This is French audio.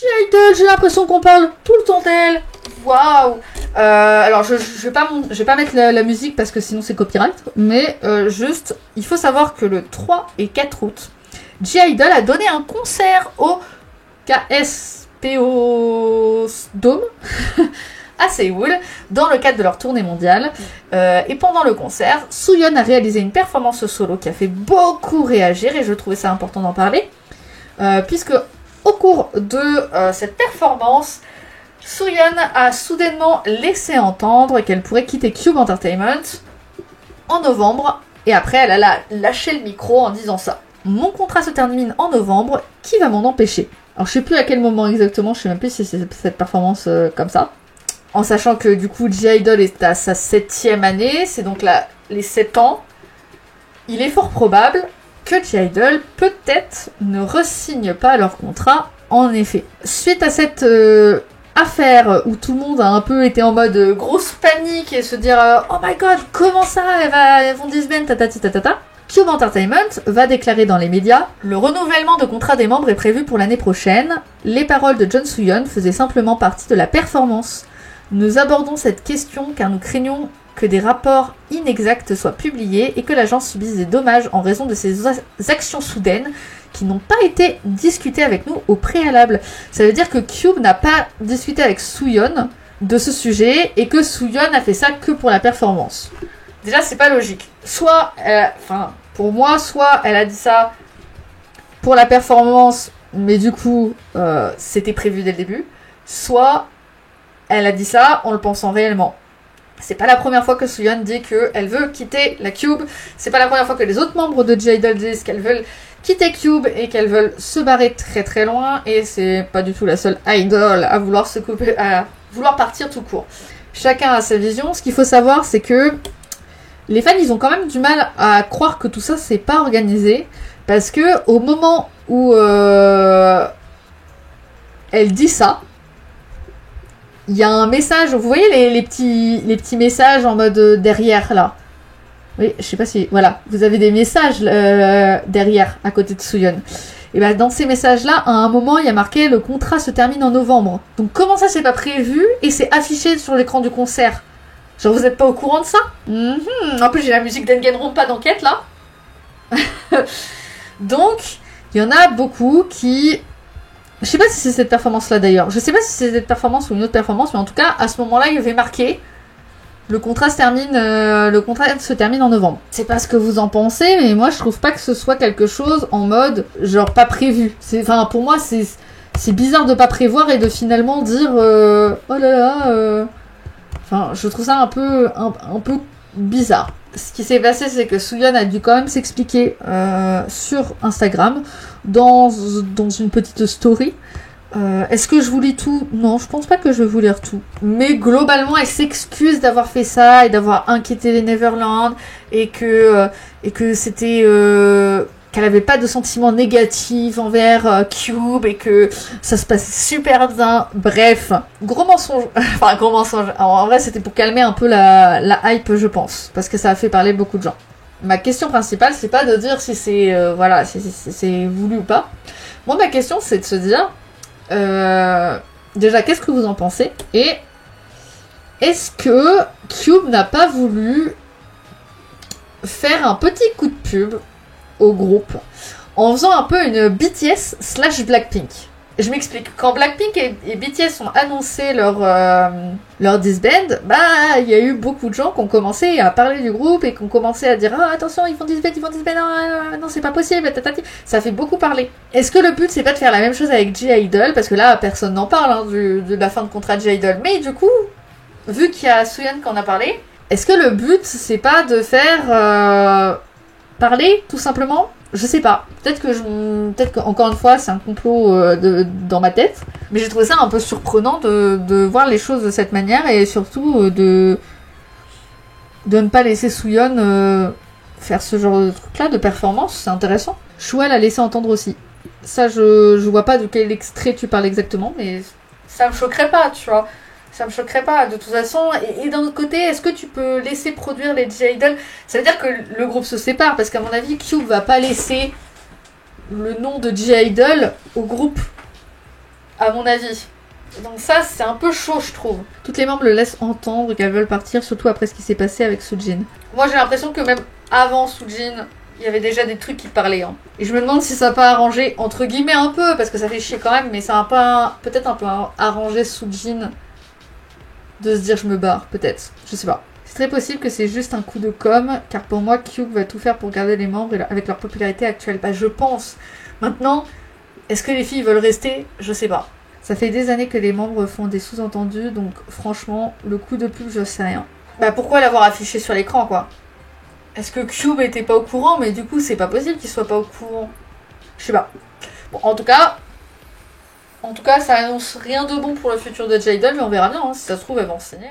G-Idol, j'ai l'impression qu'on parle tout le temps d'elle. Waouh. Alors je vais pas mettre la musique parce que sinon c'est copyright, mais juste, il faut savoir que le 3 et 4 août, G-Idol a donné un concert au KSPO Dome à Séoul, dans le cadre de leur tournée mondiale. Et pendant le concert, Sooyeon a réalisé une performance solo qui a fait beaucoup réagir, et je trouvais ça important d'en parler, puisque au cours de cette performance, Sooyeon a soudainement laissé entendre qu'elle pourrait quitter Cube Entertainment en novembre, et après elle a lâché le micro en disant ça. Mon contrat se termine en novembre, qui va m'en empêcher? Alors je sais plus à quel moment exactement, je sais même plus si c'est cette performance comme ça. En sachant que du coup G-Idol est à sa 7e année, c'est donc là les 7 ans. Il est fort probable que G-Idol peut-être ne re-signe pas leur contrat, en effet. Suite à cette affaire où tout le monde a un peu été en mode grosse panique et se dire oh my god, comment ça, elles vont disband, tatati tatata. Cube Entertainment va déclarer dans les médias « Le renouvellement de contrat des membres est prévu pour l'année prochaine. Les paroles de Jun Sooyeon faisaient simplement partie de la performance. Nous abordons cette question car nous craignons que des rapports inexacts soient publiés et que l'agence subisse des dommages en raison de ces actions soudaines qui n'ont pas été discutées avec nous au préalable. » Ça veut dire que Cube n'a pas discuté avec Sooyeon de ce sujet et que Sooyeon a fait ça que pour la performance. Déjà, c'est pas logique. Soit, pour moi, soit elle a dit ça pour la performance, mais du coup, c'était prévu dès le début. Soit, elle a dit ça en le pensant réellement. C'est pas la première fois que Sooyeon dit qu'elle veut quitter la Cube. C'est pas la première fois que les autres membres de G-Idol disent qu'elles veulent quitter Cube et qu'elles veulent se barrer très très loin. Et c'est pas du tout la seule idol à vouloir se couper, à vouloir partir tout court. Chacun a sa vision. Ce qu'il faut savoir, c'est que les fans, ils ont quand même du mal à croire que tout ça, c'est pas organisé. Parce que au moment où elle dit ça, il y a un message. Vous voyez les petits messages en mode derrière, là? Oui, je sais pas si... Voilà, vous avez des messages derrière, à côté de Sooyeon. Et ben dans ces messages-là, à un moment, il y a marqué « Le contrat se termine en novembre ». Donc comment ça, c'est pas prévu et c'est affiché sur l'écran du concert? Genre, vous êtes pas au courant de ça? En plus, j'ai la musique d'Engenrompa d'enquête, là. Donc, il y en a beaucoup qui... Je sais pas si c'est cette performance-là, d'ailleurs. Je sais pas si c'est cette performance ou une autre performance, mais en tout cas, à ce moment-là, il y avait marqué le contrat se termine en novembre. C'est pas ce que vous en pensez, mais moi, je trouve pas que ce soit quelque chose en mode, genre, pas prévu. Pour moi, c'est bizarre de pas prévoir et de finalement dire oh là là... je trouve ça un peu bizarre. Ce qui s'est passé, c'est que Sooyeon a dû quand même s'expliquer sur Instagram, dans une petite story. Est-ce que je vous lis tout? Non, je pense pas que je vais vous lire tout. Mais globalement, elle s'excuse d'avoir fait ça et d'avoir inquiété les Neverland et que c'était... qu'elle avait pas de sentiments négatifs envers Cube et que ça se passait super bien. Bref, gros mensonge. Gros mensonge. Alors, en vrai, c'était pour calmer un peu la hype, je pense, parce que ça a fait parler beaucoup de gens. Ma question principale, c'est pas de dire si c'est si c'est voulu ou pas. Moi, ma question, c'est de se dire déjà, qu'est-ce que vous en pensez? Et est-ce que Cube n'a pas voulu faire un petit coup de pub au groupe en faisant un peu une BTS / Blackpink? Je m'explique. Quand Blackpink et BTS ont annoncé leur disband, il y a eu beaucoup de gens qui ont commencé à parler du groupe et qui ont commencé à dire attention, ils font disband, non, c'est pas possible, tatati. Ça fait beaucoup parler. Est-ce que le but, c'est pas de faire la même chose avec G-Idol? Parce que là, personne n'en parle de la fin de contrat de G-Idol. Mais du coup, vu qu'il y a Sooyeon qui en a parlé, est-ce que le but, c'est pas de faire parler, tout simplement? Je sais pas. Peut-être qu'encore une fois, c'est un complot dans ma tête. Mais j'ai trouvé ça un peu surprenant de voir les choses de cette manière et surtout de ne pas laisser Sooyeon faire ce genre de truc-là, de performance. C'est intéressant. Chouelle a laissé entendre aussi. Ça, je vois pas de quel extrait tu parles exactement, mais ça me choquerait pas, tu vois. Ça me choquerait pas, de toute façon. Et d'un autre côté, est-ce que tu peux laisser produire les G-Idol? Ça veut dire que le groupe se sépare, parce qu'à mon avis, Cube va pas laisser le nom de G-Idol au groupe. à mon avis. Donc ça, c'est un peu chaud, je trouve. Toutes les membres le laissent entendre qu'elles veulent partir, surtout après ce qui s'est passé avec Soojin. Moi, j'ai l'impression que même avant Soojin, il y avait déjà des trucs qui parlaient. Hein. Et je me demande si ça n'a pas arrangé, entre guillemets un peu, parce que ça fait chier quand même, mais ça a pas peut-être un peu arrangé Soojin de se dire je me barre, peut-être. Je sais pas. C'est très possible que c'est juste un coup de com', car pour moi, Kyuk va tout faire pour garder les membres avec leur popularité actuelle. Bah, je pense. Maintenant, est-ce que les filles veulent rester? Je sais pas. Ça fait des années que les membres font des sous-entendus, donc franchement, le coup de pub, je sais rien. Bah pourquoi l'avoir affiché sur l'écran, quoi? Est-ce que Cube était pas au courant? Mais du coup, c'est pas possible qu'il soit pas au courant. Je sais pas. Bon, en tout cas, ça annonce rien de bon pour le futur de J-Idol, mais on verra bien, hein. Si ça se trouve, elles vont se signer.